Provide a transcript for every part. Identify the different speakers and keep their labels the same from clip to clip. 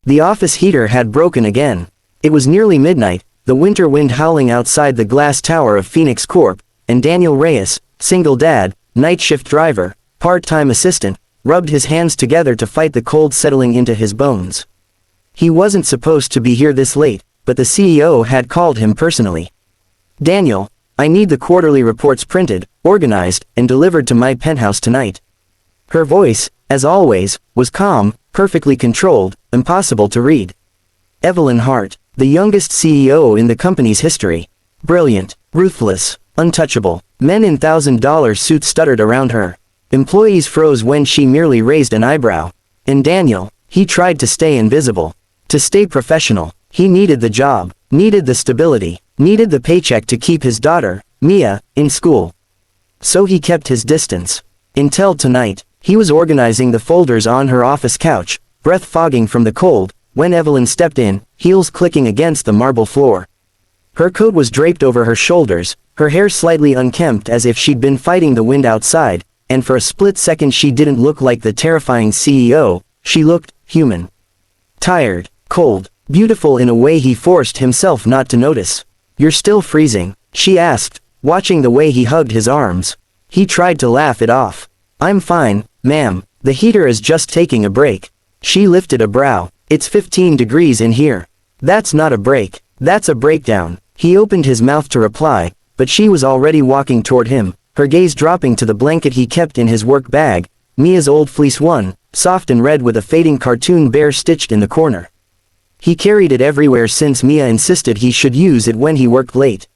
Speaker 1: The office heater had broken again. It was nearly midnight, the winter wind howling outside the glass tower of Phoenix Corp., and Daniel Reyes, single dad, night shift driver, part-time assistant, rubbed his hands together to fight the cold settling into his bones. He wasn't supposed to be here this late, but the CEO had called him personally. "Daniel, I need the quarterly reports printed, organized, and delivered to my penthouse tonight." Her voice, as always, was calm, perfectly controlled, impossible to read. Evelyn Hart, the youngest CEO in the company's history. Brilliant, ruthless, untouchable. Men in $1,000 suits stuttered around her. Employees froze when she merely raised an eyebrow. And Daniel, he tried to stay invisible. To stay professional. He needed the job, needed the stability, needed the paycheck to keep his daughter, Mia, in school. So he kept his distance. Until tonight, he was organizing the folders on her office couch, breath fogging from the cold, when Evelyn stepped in, heels clicking against the marble floor. Her coat was draped over her shoulders, her hair slightly unkempt as if she'd been fighting the wind outside, and for a split second she didn't look like the terrifying CEO, she looked human. Tired, cold, beautiful in a way he forced himself not to notice. "You're still freezing?" she asked, watching the way he hugged his arms. He tried to laugh it off. "I'm fine, ma'am, the heater is just taking a break." She lifted a brow. "It's 15 degrees in here." "That's not a break, that's a breakdown." He opened his mouth to reply, but she was already walking toward him, her gaze dropping to the blanket he kept in his work bag, Mia's old fleece one, soft and red with a fading cartoon bear stitched in the corner. He carried it everywhere since Mia insisted he should use it when he worked late.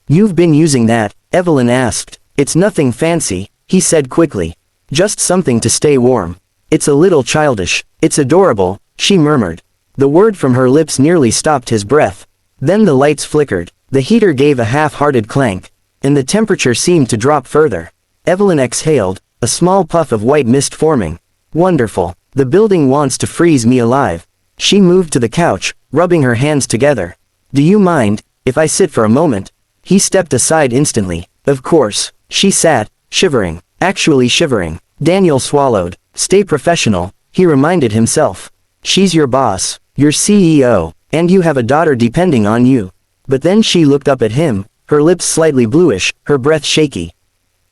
Speaker 1: "You've been using that?" Evelyn asked. "It's nothing fancy," he said quickly. "Just something to stay warm." "It's a little childish." "It's adorable," she murmured. The word from her lips nearly stopped his breath. Then the lights flickered, the heater gave a half-hearted clank, and the temperature seemed to drop further. Evelyn exhaled, a small puff of white mist forming. "Wonderful. The building wants to freeze me alive." She moved to the couch, rubbing her hands together. "Do you mind, if I sit for a moment?" He stepped aside instantly. "Of course." She sat, shivering, actually shivering. Daniel swallowed. "Stay professional," he reminded himself. "She's your boss, your CEO, and you have a daughter depending on you." But then she looked up at him, her lips slightly bluish, her breath shaky.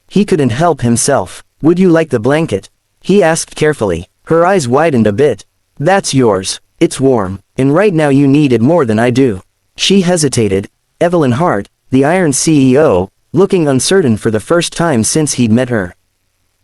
Speaker 1: He couldn't help himself. "Would you like the blanket?" he asked carefully. Her eyes widened a bit. "That's yours. It's warm, and right now you need it more than I do." She hesitated. Evelyn Hart, the Iron CEO, looking uncertain for the first time since he'd met her.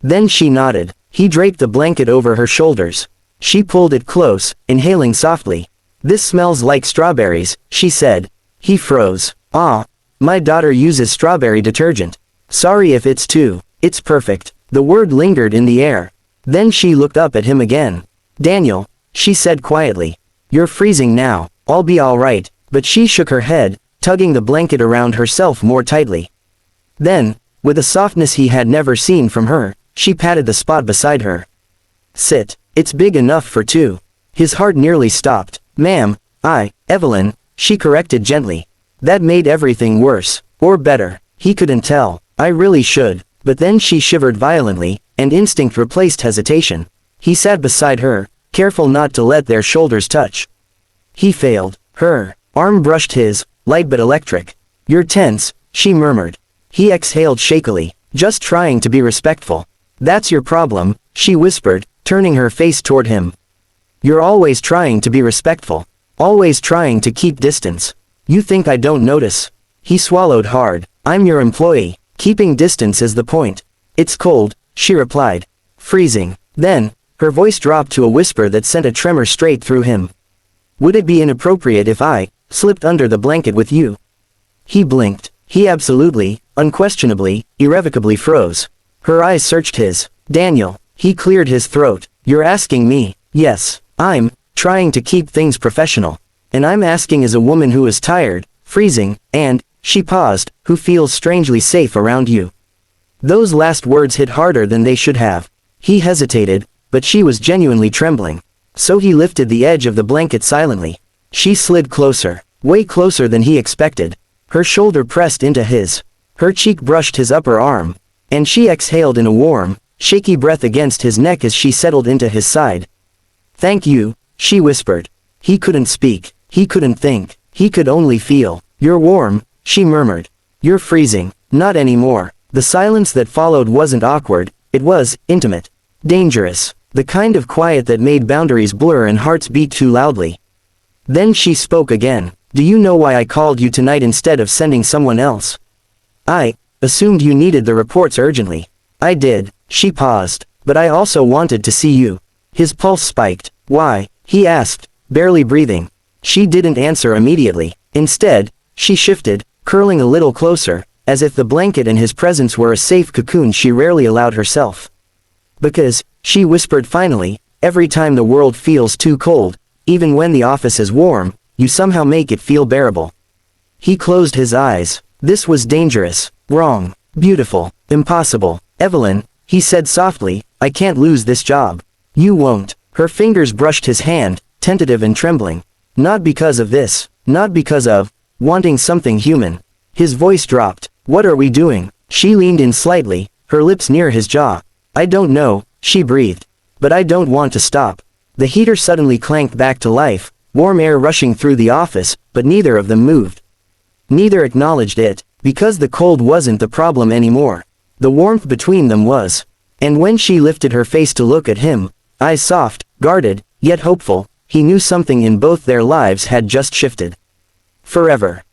Speaker 1: Then she nodded. He draped the blanket over her shoulders. She pulled it close, inhaling softly. "This smells like strawberries," she said. He froze. "Ah, my daughter uses strawberry detergent. Sorry if it's too." "It's perfect." The word lingered in the air. Then she looked up at him again. "Daniel," she said quietly. "You're freezing now. I'll be all right." But she shook her head, tugging the blanket around herself more tightly. Then, with a softness he had never seen from her, she patted the spot beside her. "Sit. It's big enough for two." His heart nearly stopped. "Ma'am, Evelyn," she corrected gently. That made everything worse. Or better. He couldn't tell. "I really should." But then she shivered violently, and instinct replaced hesitation. He sat beside her, careful not to let their shoulders touch. He failed. Her arm brushed his, light but electric. "You're tense," she murmured. He exhaled shakily, "Just trying to be respectful." "That's your problem," she whispered, turning her face toward him. "You're always trying to be respectful. Always trying to keep distance. You think I don't notice?" He swallowed hard. "I'm your employee. Keeping distance is the point." "It's cold," she replied. "Freezing." Then, her voice dropped to a whisper that sent a tremor straight through him. "Would it be inappropriate if I slipped under the blanket with you?" He blinked. He absolutely, unquestionably, irrevocably froze. Her eyes searched his. "Daniel," he cleared his throat. "You're asking me?" "Yes. I'm trying to keep things professional. And I'm asking as a woman who is tired, freezing, and," she paused, "who feels strangely safe around you." Those last words hit harder than they should have. He hesitated, but she was genuinely trembling. So he lifted the edge of the blanket silently. She slid closer, way closer than he expected. Her shoulder pressed into his. Her cheek brushed his upper arm. And she exhaled in a warm, shaky breath against his neck as she settled into his side. "Thank you," she whispered. He couldn't speak, he couldn't think, he could only feel. "You're warm," she murmured. "You're freezing." "Not anymore." The silence that followed wasn't awkward, it was intimate. Dangerous. The kind of quiet that made boundaries blur and hearts beat too loudly. Then she spoke again. "Do you know why I called you tonight instead of sending someone else?" "I assumed you needed the reports urgently." "I did." She paused. "But I also wanted to see you." His pulse spiked. "Why?" he asked, barely breathing. She didn't answer immediately. Instead, she shifted, curling a little closer, as if the blanket and his presence were a safe cocoon she rarely allowed herself. "Because," she whispered finally, "every time the world feels too cold, even when the office is warm, you somehow make it feel bearable." He closed his eyes. This was dangerous, wrong, beautiful, impossible. "Evelyn," he said softly, "I can't lose this job." "You won't." Her fingers brushed his hand, tentative and trembling. "Not because of this, not because of wanting something human." His voice dropped. "What are we doing?" She leaned in slightly, her lips near his jaw. "I don't know," she breathed. "But I don't want to stop." The heater suddenly clanked back to life, warm air rushing through the office, but neither of them moved. Neither acknowledged it, because the cold wasn't the problem anymore. The warmth between them was. And when she lifted her face to look at him, eyes soft, guarded, yet hopeful, he knew something in both their lives had just shifted. Forever.